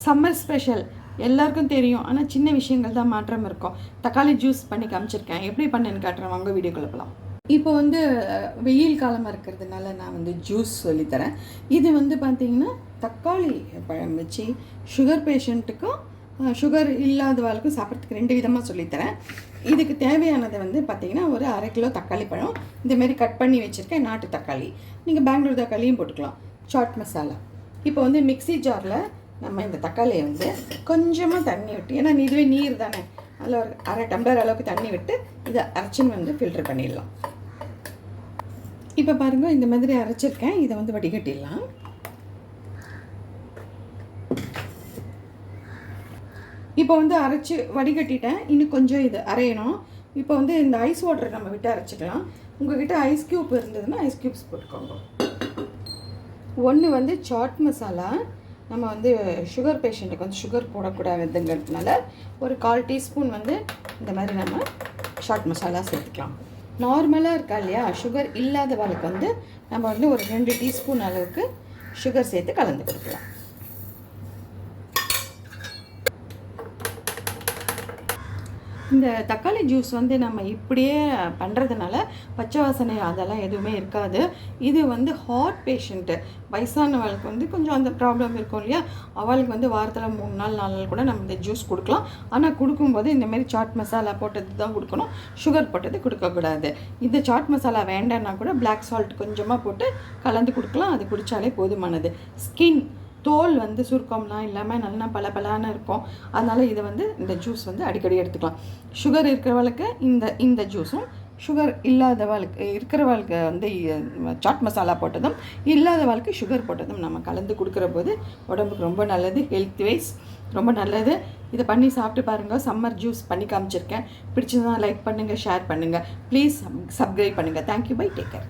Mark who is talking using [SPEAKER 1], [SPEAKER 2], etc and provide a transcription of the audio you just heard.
[SPEAKER 1] Summer special எல்லாருக்கும் தெரியும். ஆனால் சின்ன விஷயங்கள் தான் மாற்றம் இருக்கும். தக்காளி ஜூஸ் பண்ணி காமிச்சிருக்கேன். எப்படி பண்ணேன்னு காட்டுறேன், வாங்க வீடியோக்குள்ள போகலாம். இப்போ வெயில் காலமாக இருக்கிறதுனால நான் ஜூஸ் சொல்லித்தரேன். இது பார்த்தீங்கன்னா தக்காளி பழம் வச்சு சுகர் பேஷண்ட்டுக்கும் சுகர் இல்லாதவாளுக்கும் சாப்பிட்றதுக்கு 2 விதமாக சொல்லித்தரேன். இதுக்கு தேவையானதை பார்த்தீங்கன்னா ஒரு 1/2 கிலோ தக்காளி பழம் இந்தமாரி கட் பண்ணி வச்சுருக்கேன். நாட்டு தக்காளி, நீங்கள் பெங்களூர் தக்காளியும் போட்டுக்கலாம். சாட் மசாலா. இப்போ மிக்ஸி ஜாரில் நம்ம இந்த தக்காளியை கொஞ்சமாக தண்ணி விட்டு, ஏன்னா இதுவே நீர் தானே, அதில் ஒரு 1/2 டம்ளர் அளவுக்கு தண்ணி விட்டு இதை அரைச்சின்னு ஃபில்டர் பண்ணிடலாம். இப்போ பாருங்கள், இந்த மாதிரி அரைச்சிருக்கேன். இதை வடிகட்டிடலாம். இப்போ அரைச்சி வடிகட்டிட்டேன். இன்னும் கொஞ்சம் இது அரையணும். இப்போ இந்த ஐஸ் வாட்டர் நம்ம விட்டு அரைச்சிக்கலாம். உங்கள்கிட்ட ஐஸ் க்யூப் இருந்ததுன்னா ஐஸ் க்யூப்ஸ் போட்டுக்கோங்க. ஒன்று சாட் மசாலா, நம்ம சுகர் பேஷண்ட்டுக்கு சுகர் போடக்கூடாதுங்கிறதுனால ஒரு 1/4 டீஸ்பூன் இந்த மாதிரி நம்ம சாட் மசாலா சேர்த்துக்கலாம். நார்மலாக இருக்கா இல்லையா, சுகர் இல்லாதவளுக்கு நம்ம ஒரு 2 டீஸ்பூன் அளவுக்கு சுகர் சேர்த்து கலந்து கொடுக்கலாம். இந்த தக்காளி ஜூஸ் நம்ம இப்படியே பண்ணுறதுனால பச்சை வாசனை அதெல்லாம் எதுவுமே இருக்காது. இது ஹார்ட் பேஷண்ட்டு, வயசானவளுக்கு கொஞ்சம் அந்த ப்ராப்ளம் இருக்கும் இல்லையா, அவளுக்கு வாரத்தில் 3 நாள் 4 நாள் கூட நம்ம இந்த ஜூஸ் கொடுக்கலாம். ஆனால் கொடுக்கும்போது இந்தமாரி சாட் மசாலா போட்டது தான் கொடுக்கணும், சுகர் போட்டது கொடுக்கக்கூடாது. இந்த சாட் மசாலா வேண்டான்னா கூட பிளாக் சால்ட் கொஞ்சமாக போட்டு கலந்து கொடுக்கலாம். அது குடித்தாலே போதுமானது. ஸ்கின், தோல் சுருக்கம்லாம் இல்லாமல் நல்லா பலபலான்னு இருக்கும். அதனால் இதை இந்த ஜூஸ் அடிக்கடி எடுத்துக்கலாம். சுகர் இருக்கிறவளுக்கு இந்த ஜூஸும், சுகர் இல்லாதவளுக்கு இருக்கிறவளுக்கு சாட் மசாலா போட்டதும், இல்லாதவளுக்கு சுகர் போட்டதும் நம்ம கலந்து கொடுக்குற போது உடம்புக்கு ரொம்ப நல்லது. ஹெல்த் வைஸ் ரொம்ப நல்லது. இதை பண்ணி சாப்பிட்டு பாருங்கள். சம்மர் ஜூஸ் பண்ணி காமிச்சிருக்கேன். பிடிச்சதுதான் லைக் பண்ணுங்கள், ஷேர் பண்ணுங்கள். ப்ளீஸ் சப்ஸ்கிரைப் பண்ணுங்கள். தேங்க்யூ. பை. Take care.